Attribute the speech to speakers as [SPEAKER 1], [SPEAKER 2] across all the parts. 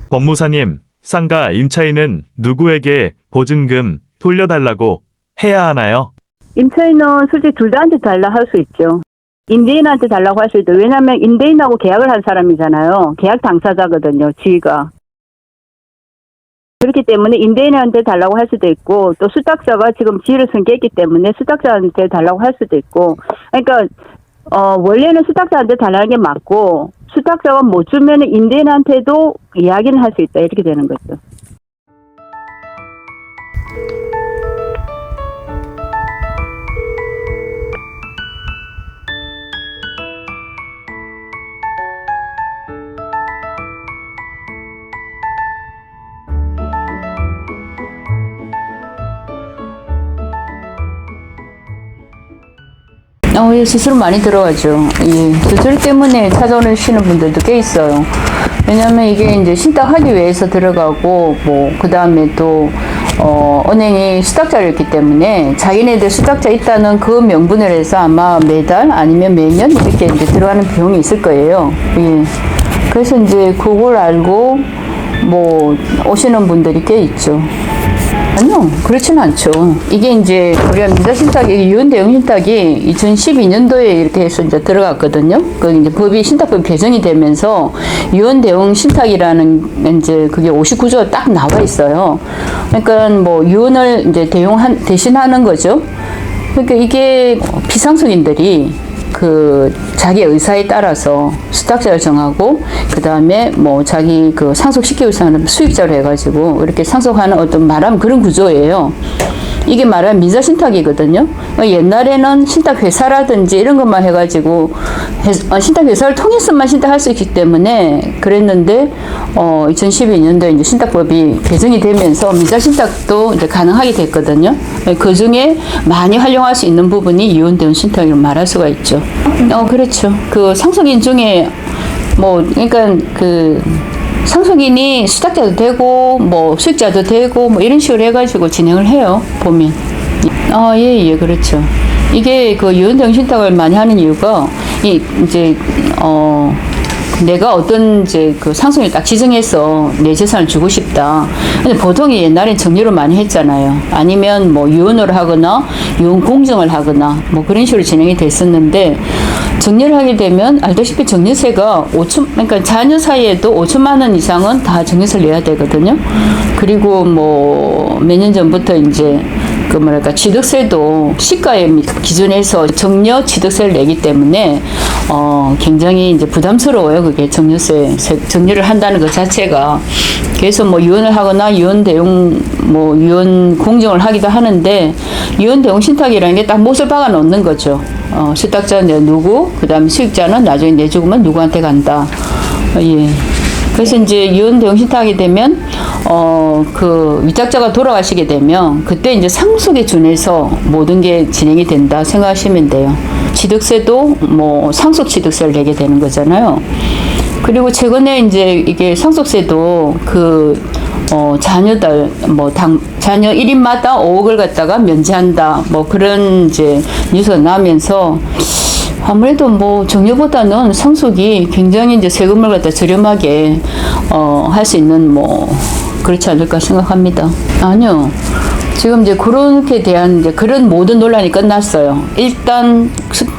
[SPEAKER 1] 법무사님, 상가 임차인은 누구에게 보증금 돌려달라고 해야 하나요?
[SPEAKER 2] 임차인은 솔직히 둘 다한테 달라 할 수 있죠. 임대인한테 달라고 할 수 있죠. 왜냐하면 임대인하고 계약을 한 사람이잖아요. 계약 당사자거든요, 지가. 그렇기 때문에 임대인한테 달라고 할 수도 있고, 또 수탁자가 지금 지를 승계했기 때문에 수탁자한테 달라고 할 수도 있고, 그러니까 원래는 수탁자한테 달라는 게 맞고, 수탁자가 못 주면 임대인한테도 이야기는 할 수 있다, 이렇게 되는 거죠.
[SPEAKER 3] 예, 수수료 많이 들어가죠. 예, 수수료 때문에 찾아오시는 분들도 꽤 있어요. 왜냐면 이게 이제 신탁하기 위해서 들어가고, 그 다음에 또, 은행이 수탁자였기 때문에 자기네들 수탁자 있다는 그 명분을 해서 아마 매달 아니면 매년 이렇게 이제 들어가는 비용이 있을 거예요. 예. 그래서 이제 그걸 알고, 오시는 분들이 꽤 있죠. 아니요, 그렇지는 않죠. 이게 이제 우리가 민사신탁이 유언 대응 신탁이 2012년도에 이렇게 해서 이제 들어갔거든요. 그 이제 법이 신탁법 개정이 되면서 유언 대응 신탁이라는 이제 그게 59조가 딱 나와 있어요. 그러니까 유언을 이제 대신하는 거죠. 그러니까 이게 피상속인들이 자기 의사에 따라서 수탁자를 정하고, 그 다음에 자기 상속시키고 있는 수익자로 해가지고, 이렇게 상속하는 말하면 그런 구조예요. 이게 말하면 민사신탁이거든요. 옛날에는 신탁회사라든지 이런 것만 해가지고, 신탁회사를 통해서만 신탁할 수 있기 때문에 그랬는데, 2012년도에 이제 신탁법이 개정이 되면서 민사신탁도 이제 가능하게 됐거든요. 그 중에 많이 활용할 수 있는 부분이 이혼대응 신탁이라고 말할 수가 있죠. 그렇죠. 상속인 중에, 그러니까 상속인이 수탁자도 되고, 수익자도 되고, 이런 식으로 해가지고 진행을 해요, 보면. 예, 그렇죠. 이게 유언대응 신탁을 많이 하는 이유가, 내가 어떤 상속인을 딱 지정해서 내 재산을 주고 싶다. 근데 보통 옛날엔 정리로 많이 했잖아요. 아니면 유언을 하거나, 유언 공증을 하거나, 그런 식으로 진행이 됐었는데, 정리를 하게 되면 알다시피 정리세가 그러니까 자녀 사이에도 5천만 원 이상은 다 정리세를 내야 되거든요. 그리고 몇 년 전부터 이제 취득세도 시가에 기준에서 정려 취득세를 내기 때문에 굉장히 이제 부담스러워요. 그게 정리를 한다는 것 자체가. 그래서 유언을 하거나 유언 대응 유언 공증을 하기도 하는데, 유언 대응 신탁이라는 게 딱 못을 박아 놓는 거죠. 수탁자는 누구, 그 다음에 수익자는 나중에 내 죽으면 누구한테 간다. 예. 그래서 이제 유언 대응 신탁이 되면, 위탁자가 돌아가시게 되면, 그때 이제 상속에 준해서 모든 게 진행이 된다 생각하시면 돼요. 취득세도 상속 취득세를 내게 되는 거잖아요. 그리고 최근에 이제 이게 상속세도 자녀들, 자녀 1인마다 5억을 갖다가 면제한다. 그런 이제 뉴스가 나면서, 아무래도 정려보다는 상속이 굉장히 이제 세금을 갖다 저렴하게, 할 수 있는 그렇지 않을까 생각합니다. 아니요. 지금 이제 그렇게 대한 그런 모든 논란이 끝났어요. 일단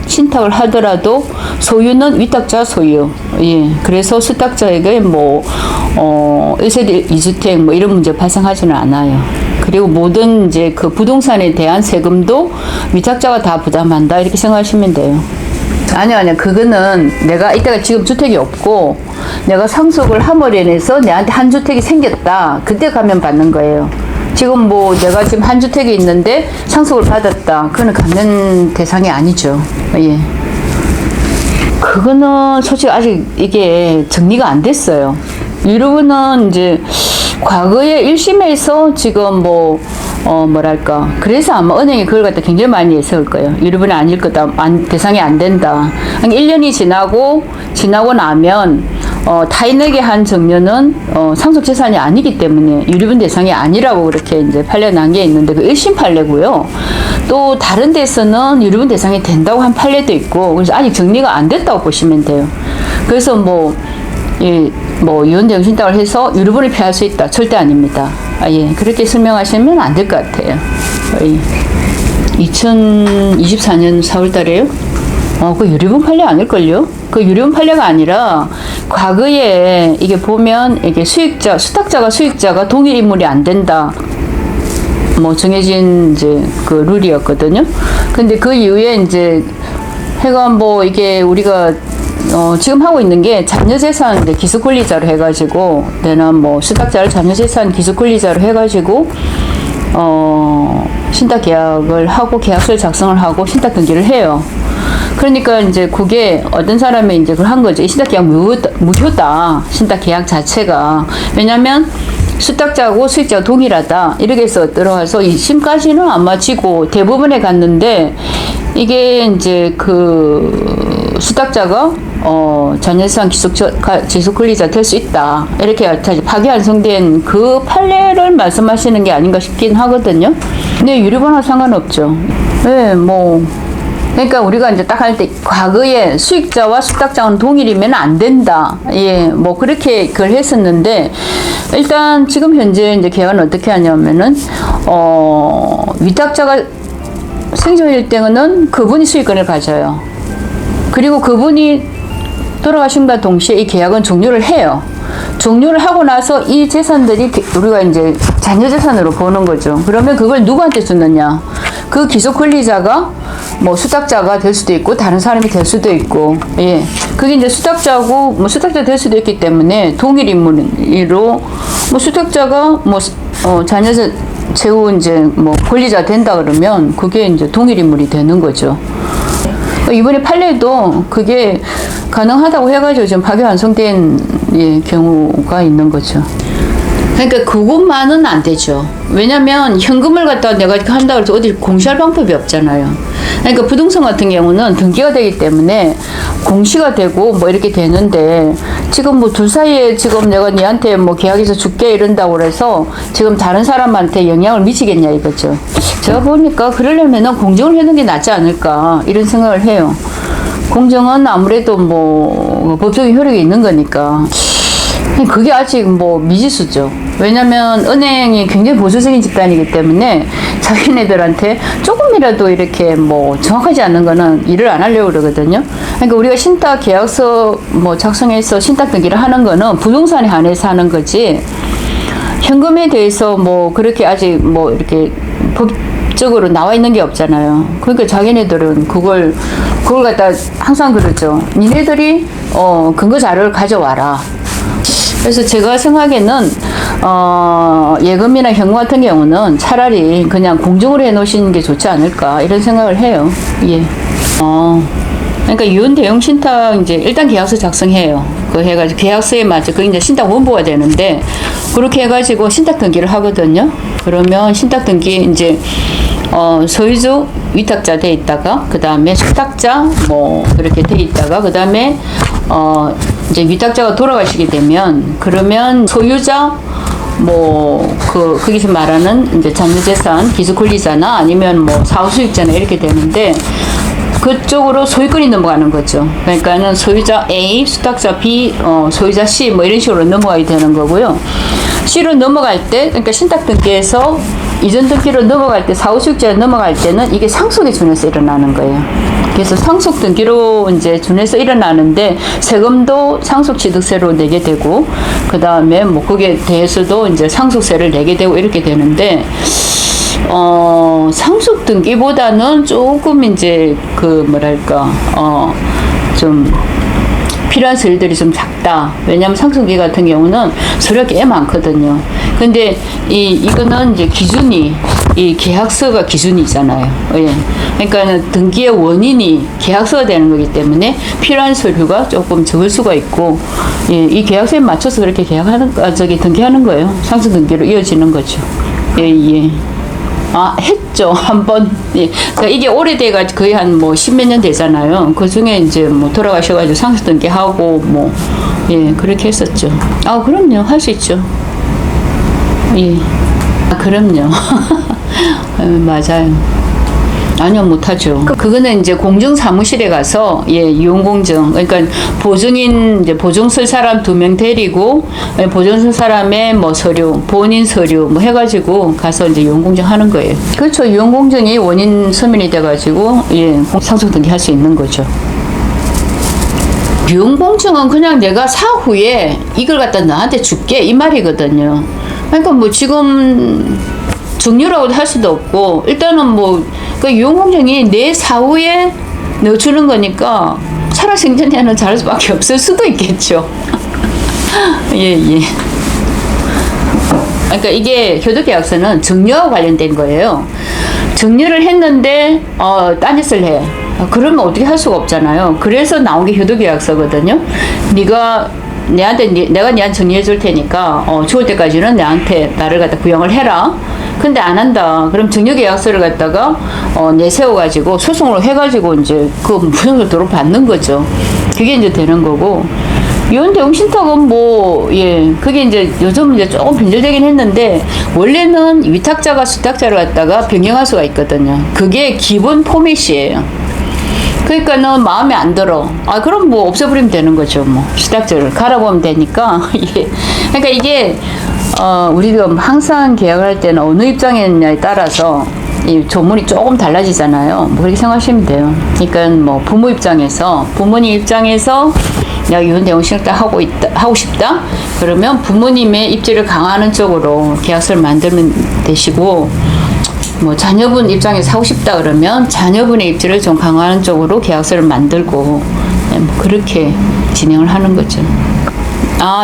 [SPEAKER 3] 신탁을 하더라도 소유는 위탁자 소유. 예. 그래서 수탁자에게 1세대 2주택 이런 문제 발생하지는 않아요. 그리고 모든 이제 부동산에 대한 세금도 위탁자가 다 부담한다. 이렇게 생각하시면 돼요. 아니요. 그거는 내가 이때가 지금 주택이 없고, 내가 상속을 함으로 인해서 내한테 한 주택이 생겼다. 그때 가면 받는 거예요. 지금 내가 지금 한 주택이 있는데 상속을 받았다. 그거는 감면 대상이 아니죠. 예. 그거는 솔직히 아직 이게 정리가 안 됐어요. 일부는 이제 과거에 1심에서 지금 그래서 아마 은행이 그걸 갖다 굉장히 많이 했을 거예요. 유류분이 아닐 거다, 대상이 안 된다. 1년이 지나고 나면, 타인에게 한 정려는, 상속 재산이 아니기 때문에 유류분 대상이 아니라고 그렇게 이제 판례 난 게 있는데, 그 1심 판례고요. 또 다른 데서는 유류분 대상이 된다고 한 판례도 있고, 그래서 아직 정리가 안 됐다고 보시면 돼요. 그래서 뭐 이혼 대응 신탁을 해서 유류분을 피할 수 있다. 절대 아닙니다. 예, 그렇게 설명하시면 안 될 것 같아요. 2024년 4월 달에요? 그 유류분 판례 아닐걸요? 그 유류분 판례가 아니라 과거에 이게 보면 이게 수탁자가 수익자가 동일 인물이 안 된다. 뭐 정해진 이제 그 룰이었거든요. 근데 그 이후에 이제 해가 뭐 이게 우리가 지금 하고 있는 게 자녀재산 기수권리자로 해가지고 내가 뭐 수탁자를 자녀재산 기수권리자로 해가지고 신탁 계약을 하고 계약서를 작성을 하고 신탁 등기를 해요. 그러니까 이제 그게 어떤 사람이 이제 그걸 한 거죠. 이 신탁 계약 무효다. 신탁 계약 자체가. 왜냐면 수탁자하고 수익자가 동일하다. 이렇게 해서 들어가서 2심까지는 안 마치고 대부분에 갔는데 이게 이제 그 수탁자가 자녀재산 기속권리자 될 수 있다. 이렇게 파기 완성된 그 판례를 말씀하시는 게 아닌가 싶긴 하거든요. 근데 유류번호 상관없죠. 네, 뭐. 그러니까 우리가 이제 딱 할 때 과거에 수익자와 수탁자는 동일이면 안 된다. 예, 뭐 그렇게 그걸 했었는데 일단 지금 현재 이제 계약은 어떻게 하냐면은 위탁자가 생존일 때는 그분이 수익권을 가져요. 그리고 그분이 돌아가신과 동시에 이 계약은 종료를 해요. 종료를 하고 나서 이 재산들이 우리가 이제 자녀재산으로 보는 거죠. 그러면 그걸 누구한테 주느냐? 그 기속 권리자가 뭐 수탁자가 될 수도 있고 다른 사람이 될 수도 있고, 예, 그게 이제 수탁자고 뭐 수탁자 될 수도 있기 때문에 동일 인물로 뭐 수탁자가 뭐 자녀자 최후 이제 뭐 권리자 된다 그러면 그게 이제 동일 인물이 되는 거죠. 이번에 판례도 그게 가능하다고 해가지고 지금 파기 완성된 경우가 있는 거죠. 그러니까 그것만은 안 되죠. 왜냐면 현금을 갖다가 내가 한다고 해서 어디 공시할 방법이 없잖아요. 그러니까 부동산 같은 경우는 등기가 되기 때문에 공시가 되고 뭐 이렇게 되는데 지금 뭐 둘 사이에 지금 내가 니한테 뭐 계약해서 줄게 이런다고 그래서 지금 다른 사람한테 영향을 미치겠냐 이거죠. 제가 보니까 그러려면은 공정을 해놓는 게 낫지 않을까 이런 생각을 해요. 공정은 아무래도 뭐 법적인 효력이 있는 거니까. 그게 아직 뭐 미지수죠. 왜냐면 은행이 굉장히 보수적인 집단이기 때문에 자기네들한테 조금이라도 이렇게 뭐 정확하지 않은 거는 일을 안 하려고 그러거든요. 그러니까 우리가 신탁 계약서 뭐 작성해서 신탁 등기를 하는 거는 부동산에 한해서 하는 거지 현금에 대해서 뭐 그렇게 아직 뭐 이렇게 법적으로 나와 있는 게 없잖아요. 그러니까 자기네들은 그걸 갖다 항상 그러죠. 니네들이 근거 자료를 가져와라. 그래서 제가 생각에는 예금이나 현금 같은 경우는 차라리 그냥 공정으로 해놓으시는 게 좋지 않을까 이런 생각을 해요. 예. 그러니까 이혼 대용 신탁 이제 일단 계약서 작성해요. 그 해가지고 계약서에 맞죠. 그 이제 신탁 원부가 되는데 그렇게 해가지고 신탁 등기를 하거든요. 그러면 신탁 등기 이제 소유주 위탁자 돼 있다가 그 다음에 수탁자 뭐 그렇게 돼 있다가 그 다음에 이제 위탁자가 돌아가시게 되면 그러면 소유자 뭐 거기서 말하는 이제 자녀재산 기수권리자나 아니면 뭐 사후수익자나 이렇게 되는데 그쪽으로 소유권이 넘어가는 거죠. 그러니까는 소유자 A, 수탁자 B, 소유자 C 뭐 이런 식으로 넘어가게 되는 거고요. C로 넘어갈 때 그러니까 신탁 등기에서 이전 등기로 넘어갈 때 사후수익자로 넘어갈 때는 이게 상속에 준해서 일어나는 거예요. 그래서 상속 등기로 이제 준해서 일어나는데 세금도 상속취득세로 내게 되고 그 다음에 뭐 거기에 대해서도 이제 상속세를 내게 되고 이렇게 되는데 상속 등기보다는 조금 이제 그 뭐랄까 좀 필요한 서류들이 좀 작다. 왜냐하면 상속기 같은 경우는 서류가 꽤 많거든요. 근데 이거는 이제 기준이 이 계약서가 기준이잖아요. 예. 그러니까는 등기의 원인이 계약서가 되는 거기 때문에 필요한 서류가 조금 적을 수가 있고, 예, 이 계약서에 맞춰서 그렇게 등기하는 거예요. 상속 등기로 이어지는 거죠. 예, 예. 했죠. 한번. 예. 그러니까 이게 오래돼가지고 거의 한 뭐 십몇 년 되잖아요. 그 중에 이제 뭐 돌아가셔가지고 상속 등기하고 뭐, 예, 그렇게 했었죠. 그럼요. 할 수 있죠. 예. 그럼요. 맞아요. 아니요, 못하죠. 그거는 이제 공증 사무실에 가서, 예, 이용공증. 그러니까 보증인, 이제 보증 쓸 사람 2명 데리고, 예, 보증 쓸 사람의 뭐 서류, 본인 서류 뭐 해가지고 가서 이제 이용공증 하는 거예요. 그렇죠. 이용공증이 원인 서면이 돼가지고, 예, 상속 등기 할 수 있는 거죠. 이용공증은 그냥 내가 사후에 이걸 갖다 너한테 줄게 이 말이거든요. 그러니까 뭐 지금 증여라고도 할 수도 없고 일단은 뭐 그 이용공증이 내 사후에 너 주는 거니까 살아생전에는 잘할 수밖에 없을 수도 있겠죠. 예. 그러니까 이게 효도계약서는 증여와 관련된 거예요. 증여를 했는데 딴짓을 해. 그러면 어떻게 할 수가 없잖아요. 그래서 나온 게 효도계약서거든요. 내가 니한테 정리해 줄 테니까 죽을 때까지는 나를 갖다 구형을 해라. 근데 안 한다. 그럼 증여계약서를 갖다가 내세워가지고 소송을 해가지고 이제 그 무효를 도로 받는 거죠. 그게 이제 되는 거고. 이혼 대응 신탁은 뭐, 예, 그게 이제 요즘 이제 조금 변질되긴 했는데, 원래는 위탁자가 수탁자를 갖다가 변경할 수가 있거든요. 그게 기본 포맷이에요. 그러니까는 마음에 안 들어. 그럼 뭐 없애버리면 되는 거죠. 뭐, 수탁자를 갈아보면 되니까. 예. 그러니까 이게, 우리가 항상 계약을 할 때는 어느 입장에 있느냐에 따라서 이 조문이 조금 달라지잖아요. 뭐 그렇게 생각하시면 돼요. 그러니까 뭐 부모 입장에서, 부모님 입장에서 내가 이혼 대응 신탁 하고 싶다? 그러면 부모님의 입지를 강화하는 쪽으로 계약서를 만들면 되시고, 뭐 자녀분 입장에서 하고 싶다 그러면 자녀분의 입지를 좀 강화하는 쪽으로 계약서를 만들고, 뭐 그렇게 진행을 하는 거죠.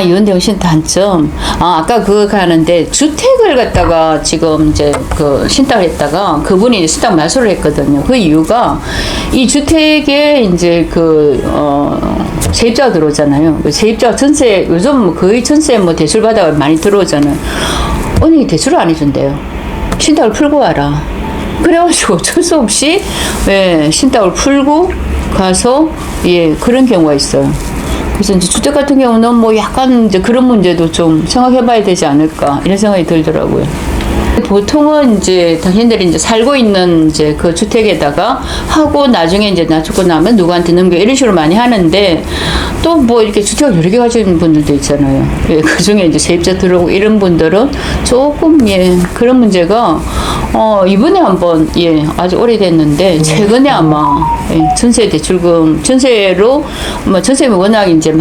[SPEAKER 3] 이혼 대응 신탁 단점. 아까 그거 하는데 주택을 갖다가 지금 이제 그 신탁을 했다가 그분이 신탁 말소를 했거든요. 그 이유가 이 주택에 이제 세입자가 들어오잖아요. 세입자 전세, 요즘 거의 전세 뭐 대출 받아 많이 들어오잖아요. 은행이 대출을 안 해준대요. 신탁을 풀고 와라. 그래가지고 어쩔 수 없이, 예, 신탁을 풀고 가서, 예, 그런 경우가 있어요. 그래서 이제 주택 같은 경우는 뭐 약간 이제 그런 문제도 좀 생각해 봐야 되지 않을까, 이런 생각이 들더라고요. 보통은 이제 당신들이 이제 살고 있는 이제 그 주택에다가 하고 나중에 이제 나 죽고 나면 누구한테 넘겨 이런 식으로 많이 하는데 또 뭐 이렇게 주택을 여러 개 가지는 분들도 있잖아요. 예, 그 중에 이제 세입자 들어오고 이런 분들은 조금, 예, 그런 문제가 이번에 한번, 예, 아주 오래됐는데 최근에 아마, 예, 전세 대출금 전세로 뭐 전세가 워낙 이제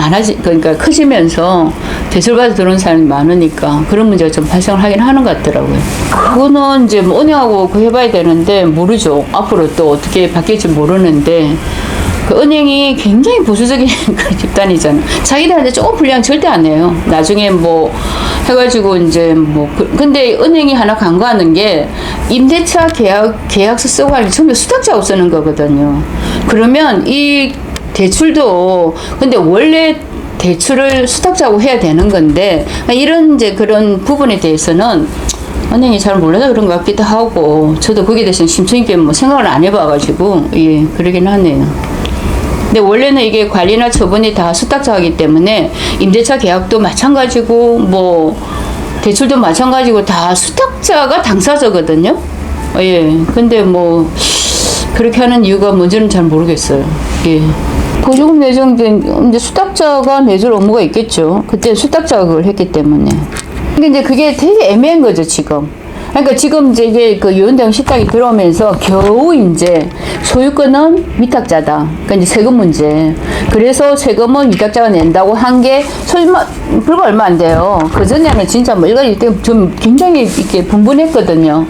[SPEAKER 3] 그러니까 커지면서 대출받아 들어온 사람이 많으니까 그런 문제가 좀 발생을 하긴 하는 것 같더라고요. 그거는 이제 뭐 은행하고 해봐야 되는데 모르죠. 앞으로 또 어떻게 바뀔지 모르는데 그 은행이 굉장히 보수적인 그런 집단이잖아요. 자기들한테 조금 불리한 절대 안 해요. 나중에 뭐 해가지고 이제 뭐 근데 은행이 하나 간과하는 게 임대차 계약서 쓰고 하는 전부 수탁자고 쓰는 거거든요. 그러면 이 대출도 근데 원래 대출을 수탁자고 해야 되는 건데 이런 이제 그런 부분에 대해서는 은행이 잘 몰라서 그런 것 같기도 하고 저도 거기에 대해서는 심층 있게 뭐 생각을 안 해봐가지고, 예, 그러긴 하네요. 근데 원래는 이게 관리나 처분이 다 수탁자이기 때문에 임대차 계약도 마찬가지고 뭐 대출도 마찬가지고 다 수탁자가 당사자거든요. 예. 근데 뭐 그렇게 하는 이유가 뭔지는 잘 모르겠어요. 예. 보조금 내정된 이제 수탁자가 내줄 의무가 있겠죠. 그때 수탁자가 그걸 했기 때문에. 근데 이제 그게 되게 애매한 거죠, 지금. 그러니까 지금 이제 이게 그 이혼 대응 신탁이 들어오면서 겨우 이제 소유권은 위탁자다. 그러니까 이제 세금 문제. 그래서 세금은 위탁자가 낸다고 한 게 불과 얼마 안 돼요. 그 전에는 진짜 뭐 일가지 좀 굉장히 이렇게 분분했거든요.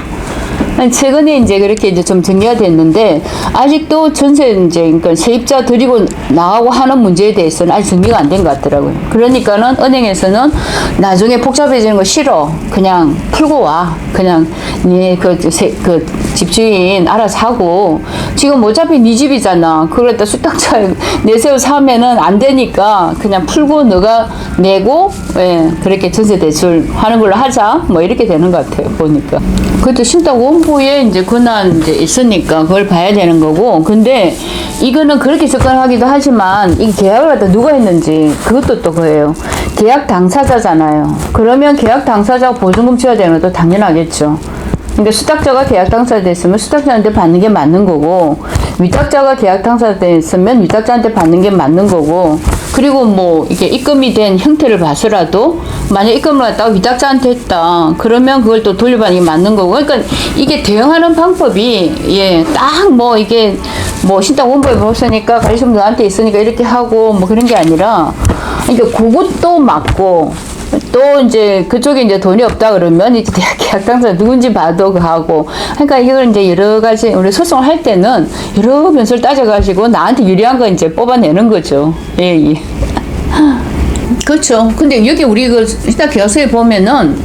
[SPEAKER 3] 최근에 이제 그렇게 이제 좀 정리가 됐는데 아직도 전세 이제 그러니까 세입자 드리고 나가고 하는 문제에 대해서는 아직 정리가 안 된 것 같더라고요. 그러니까는 은행에서는 나중에 복잡해지는 거 싫어. 그냥 풀고 와. 그냥 그 집주인 알아서 하고 지금 어차피 네 집이잖아. 그걸 갖다 수탁자 내세워서 하면은 안 되니까 그냥 풀고 너가 내고, 예, 그렇게 전세 대출 하는 걸로 하자. 뭐 이렇게 되는 것 같아요. 보니까. 그것도 신탁 원부에 이제 권한 이제 있으니까 그걸 봐야 되는 거고. 근데 이거는 그렇게 접근하기도 하지만 이 계약을 갖다 누가 했는지 그것도 또 그래요. 계약 당사자잖아요. 그러면 계약 당사자가 보증금 치워야 되는 것도 당연하겠죠. 그러니까 수탁자가 계약 당사자 됐으면 수탁자한테 받는 게 맞는 거고, 위탁자가 계약 당사자 됐으면 위탁자한테 받는 게 맞는 거고, 그리고 뭐 이게 입금이 된 형태를 봐서라도 만약 입금을 갖다가 위탁자한테 했다 그러면 그걸 또 돌려받는 게 맞는 거고. 그러니까 이게 대응하는 방법이 딱 뭐 이게 뭐 신탁 원법에 없으니까 관리소문 나한테 있으니까 이렇게 하고 뭐 그런 게 아니라, 그러니까 그것도 맞고 또 이제 그쪽에 이제 돈이 없다 그러면 이제 계약 당사자 누군지 봐도 그 하고. 그러니까 이걸 이제 여러 가지 우리 소송을 할 때는 여러 변수를 따져가지고 나한테 유리한 거 이제 뽑아내는 거죠. 예. 그렇죠. 근데 여기 우리 그 일단 계약서에 보면은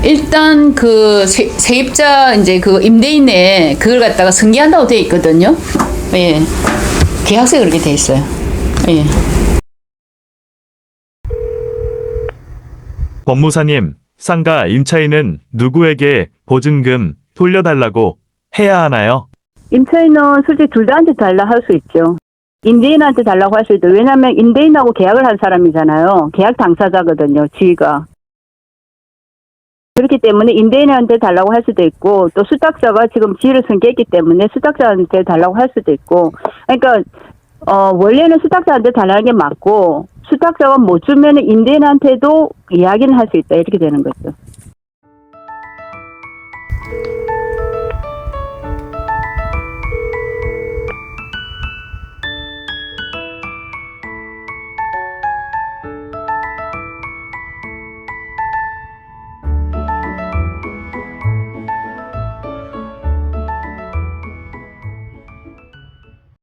[SPEAKER 3] 일단 그 세입자 이제 그 임대인의 그걸 갖다가 승계한다고 돼 있거든요. 예. 계약서에 그렇게 돼 있어요. 예.
[SPEAKER 1] 법무사님, 상가 임차인은 누구에게 보증금 돌려달라고 해야 하나요?
[SPEAKER 2] 임차인은 솔직히 둘 다한테 달라 할 수 있죠. 임대인한테 달라고 할 수 있죠. 왜냐하면 임대인하고 계약을 한 사람이잖아요. 계약 당사자거든요, 지위가. 그렇기 때문에 임대인한테 달라고 할 수도 있고, 또 수탁자가 지금 지위를 승계했기 때문에 수탁자한테 달라고 할 수도 있고. 그러니까 원래는 수탁자한테 달라는 게 맞고, 수탁자가 못 주면 임대인한테도 이야기는 할 수 있다, 이렇게 되는 거죠.